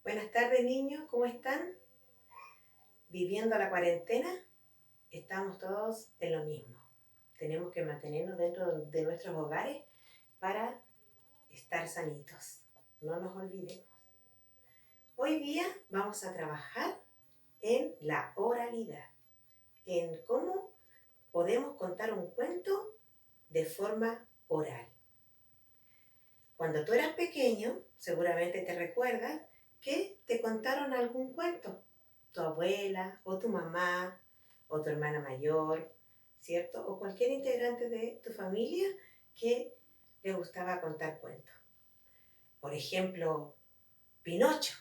Buenas tardes, niños, ¿cómo están? Viviendo la cuarentena, estamos todos en lo mismo. Tenemos que mantenernos dentro de nuestros hogares para estar sanitos. No nos olvidemos. Hoy día vamos a trabajar en la oralidad, en cómo podemos contar un cuento de forma oral. Cuando tú eras pequeño, seguramente te recuerdas que te contaron algún cuento. Tu abuela o tu mamá o tu hermana mayor, ¿cierto? O cualquier integrante de tu familia que le gustaba contar cuentos. Por ejemplo, Pinocho.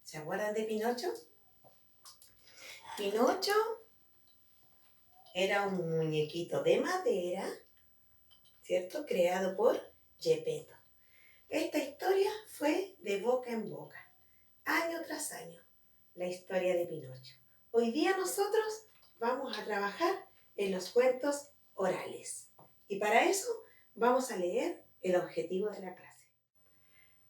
¿Se acuerdan de Pinocho? Pinocho era un muñequito de madera, ¿cierto? Creado por Geppetto. Esta historia fue de boca en boca, año tras año, la historia de Pinocho. Hoy día nosotros vamos a trabajar en los cuentos orales. Y para eso vamos a leer el objetivo de la clase.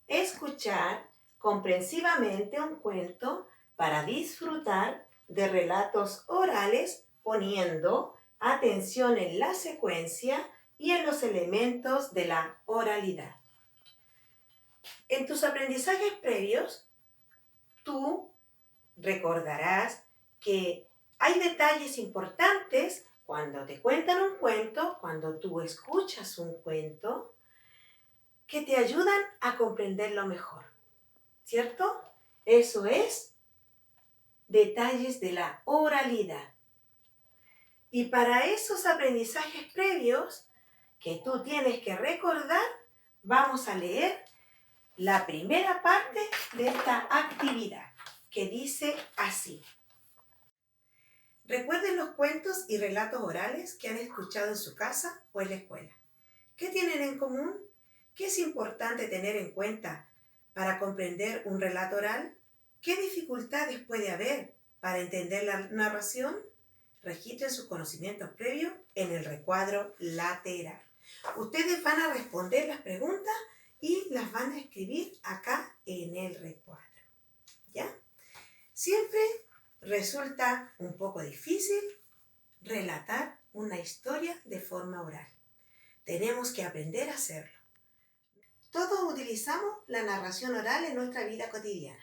Escuchar comprensivamente un cuento para disfrutar de relatos orales poniendo atención en la secuencia y en los elementos de la oralidad. En tus aprendizajes previos, tú recordarás que hay detalles importantes cuando te cuentan un cuento, cuando tú escuchas un cuento, que te ayudan a comprenderlo mejor, ¿cierto? Eso es detalles de la oralidad. Y para esos aprendizajes previos que tú tienes que recordar, vamos a leer la primera parte de esta actividad, que dice así. Recuerden los cuentos y relatos orales que han escuchado en su casa o en la escuela. ¿Qué tienen en común? ¿Qué es importante tener en cuenta para comprender un relato oral? ¿Qué dificultades puede haber para entender la narración? Registren sus conocimientos previos en el recuadro lateral. Ustedes van a responder las preguntas y las van a escribir acá en el recuadro. ¿Ya? Siempre resulta un poco difícil relatar una historia de forma oral. Tenemos que aprender a hacerlo. Todos utilizamos la narración oral en nuestra vida cotidiana.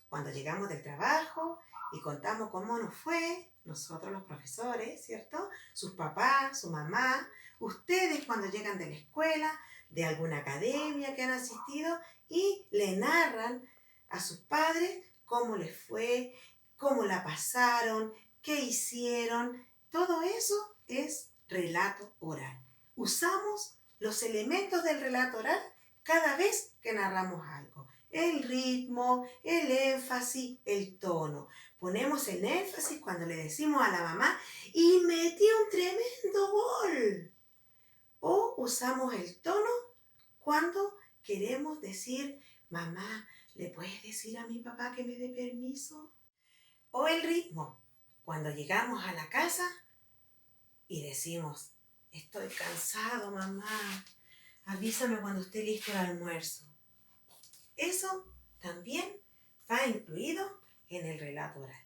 Cuando llegamos del trabajo y contamos cómo nos fue, nosotros los profesores, ¿cierto? Sus papás, su mamá, ustedes cuando llegan de la escuela, de alguna academia que han asistido y le narran a sus padres cómo les fue, cómo la pasaron, qué hicieron. Todo eso es relato oral. Usamos los elementos del relato oral cada vez que narramos algo. El ritmo, el énfasis, el tono. Ponemos el énfasis cuando le decimos a la mamá y metió un tremendo gol. O usamos el tono cuando queremos decir, mamá, ¿le puedes decir a mi papá que me dé permiso? O el ritmo, cuando llegamos a la casa y decimos, estoy cansado, mamá, avísame cuando esté listo el almuerzo. Eso también va incluido en el relato oral.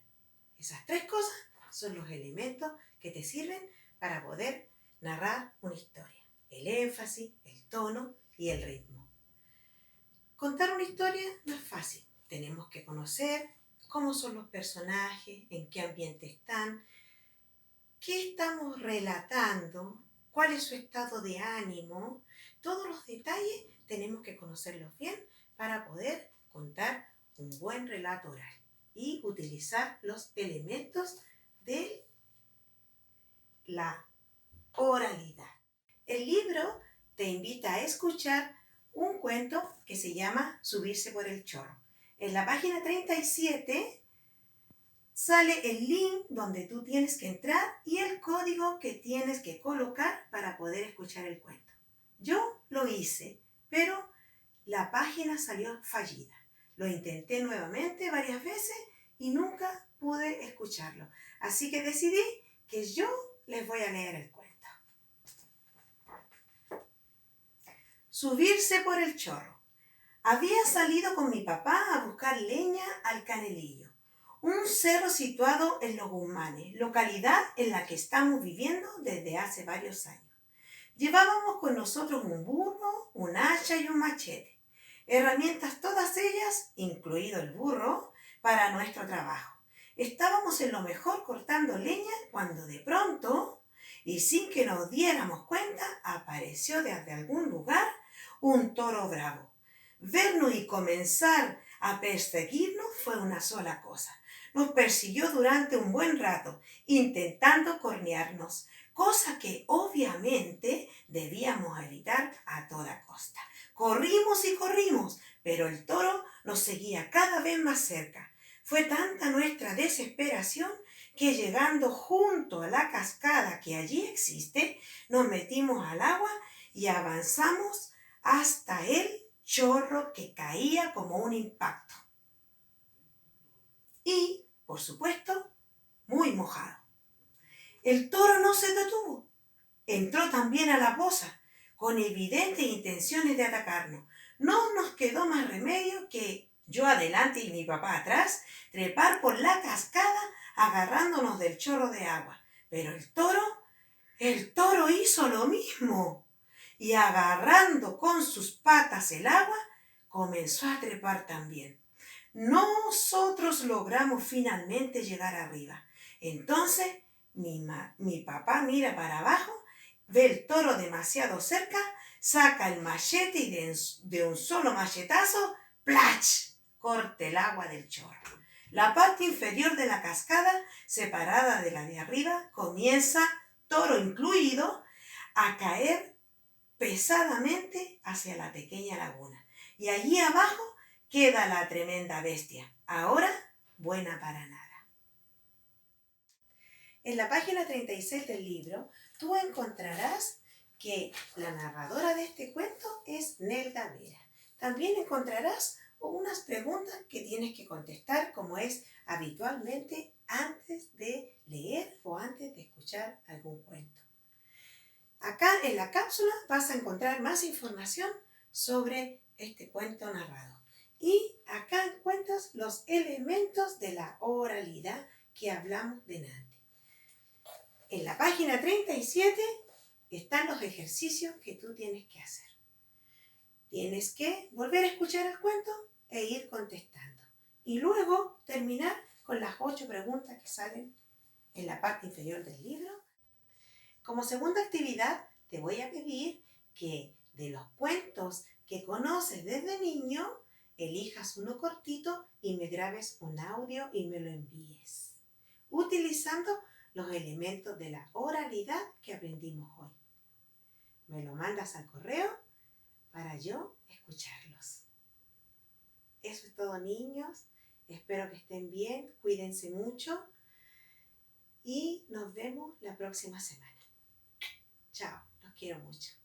Esas tres cosas son los elementos que te sirven para poder narrar una historia. El énfasis, el tono y el ritmo. Contar una historia no es fácil. Tenemos que conocer cómo son los personajes, en qué ambiente están, qué estamos relatando, cuál es su estado de ánimo. Todos los detalles tenemos que conocerlos bien para poder contar un buen relato oral y utilizar los elementos de la oralidad. El libro te invita a escuchar un cuento que se llama Subirse por el chorro. En la página 37 sale el link donde tú tienes que entrar y el código que tienes que colocar para poder escuchar el cuento. Yo lo hice, pero la página salió fallida. Lo intenté nuevamente varias veces y nunca pude escucharlo. Así que decidí que yo les voy a leer el cuento. Subirse por el chorro. Había salido con mi papá a buscar buscar leña al Canelillo, un cerro situado en Los Guzmanes, localidad en la que estamos viviendo desde hace varios años. Llevábamos con nosotros un burro, un hacha y un machete, herramientas todas ellas, incluido el burro, para nuestro trabajo. Estábamos en lo mejor cortando leña cuando de pronto, y sin que nos diéramos cuenta, apareció desde algún lugar un toro bravo. Vernos y comenzar a perseguirnos fue una sola cosa. Nos persiguió durante un buen rato, intentando cornearnos, cosa que obviamente debíamos evitar a toda costa. Corrimos y corrimos, pero el toro nos seguía cada vez más cerca. Fue tanta nuestra desesperación que llegando junto a la cascada que allí existe, nos metimos al agua y avanzamos hasta el chorro que caía como un impacto. Y, por supuesto, muy mojado. El toro no se detuvo. Entró también a la poza, con evidentes intenciones de atacarnos. No nos quedó más remedio que, yo adelante y mi papá atrás, trepar por la cascada agarrándonos del chorro de agua. Pero el toro hizo lo mismo. Y agarrando con sus patas el agua, comenzó a trepar también. Nosotros logramos finalmente llegar arriba. Entonces, mi papá mira para abajo, ve el toro demasiado cerca, saca el machete y de un solo machetazo, ¡plach!, corta el agua del chorro. La parte inferior de la cascada, separada de la de arriba, comienza, toro incluido, a caer pesadamente hacia la pequeña laguna. Y allí abajo queda la tremenda bestia, ahora buena para nada. En la página 36 del libro, tú encontrarás que la narradora de este cuento es Nelda Vera. También encontrarás unas preguntas que tienes que contestar como es habitualmente antes de leer o antes de escuchar algún cuento. Acá en la cápsula vas a encontrar más información sobre este cuento narrado. Y acá encuentras los elementos de la oralidad que hablamos delante. En la página 37 están los ejercicios que tú tienes que hacer. Tienes que volver a escuchar el cuento e ir contestando. Y luego terminar con las 8 preguntas que salen en la parte inferior del libro. Como segunda actividad, te voy a pedir que de los cuentos que conoces desde niño, elijas uno cortito y me grabes un audio y me lo envíes, utilizando los elementos de la oralidad que aprendimos hoy. Me lo mandas al correo para yo escucharlos. Eso es todo, niños. Espero que estén bien, cuídense mucho y nos vemos la próxima semana. Chao, los quiero mucho.